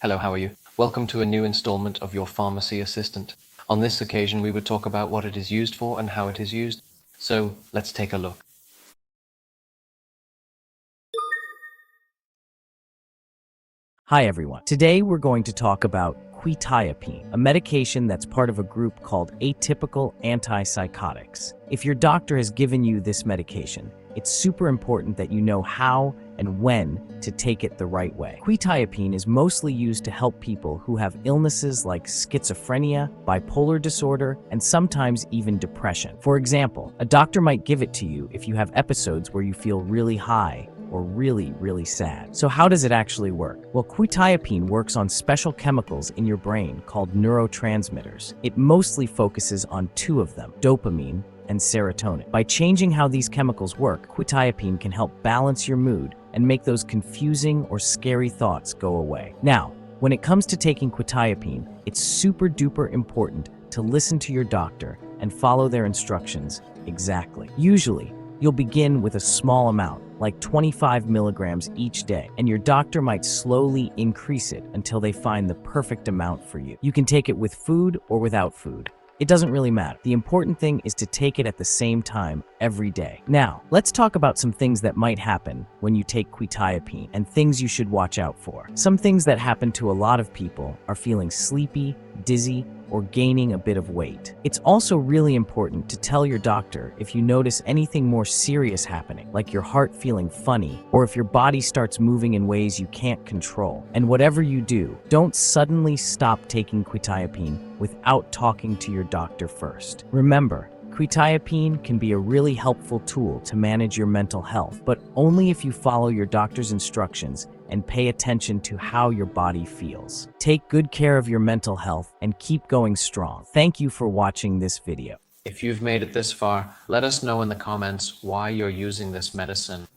Hello, how are you? Welcome to a new installment of your Pharmacy Assistant. On this occasion, we would talk about what it is used for and how it is used. So, let's take a look. Hi everyone. Today we're going to talk about Quetiapine, a medication that's part of a group called atypical antipsychotics. If your doctor has given you this medication, it's super important that you know how and when to take it the right way. Quetiapine is mostly used to help people who have illnesses like schizophrenia, bipolar disorder, and sometimes even depression. For example, a doctor might give it to you if you have episodes where you feel really high or really sad. So how does it actually work? Well, quetiapine works on special chemicals in your brain called neurotransmitters. It mostly focuses on two of them, dopamine and serotonin. By changing how these chemicals work, quetiapine can help balance your mood and make those confusing or scary thoughts go away. Now, when it comes to taking quetiapine, it's super duper important to listen to your doctor and follow their instructions exactly. Usually, you'll begin with a small amount, like 25 milligrams each day, and your doctor might slowly increase it until they find the perfect amount for you. You can take it with food or without food. It doesn't really matter. The important thing is to take it at the same time every day. Now, let's talk about some things that might happen when you take quetiapine and things you should watch out for. Some things that happen to a lot of people are feeling sleepy, dizzy, or gaining a bit of weight. It's also really important to tell your doctor if you notice anything more serious happening, like your heart feeling funny, or if your body starts moving in ways you can't control. And whatever you do, don't suddenly stop taking quetiapine without talking to your doctor first. Remember, quetiapine can be a really helpful tool to manage your mental health, but only if you follow your doctor's instructions and pay attention to how your body feels. Take good care of your mental health and keep going strong. Thank you for watching this video. If you've made it this far, let us know in the comments why you're using this medicine.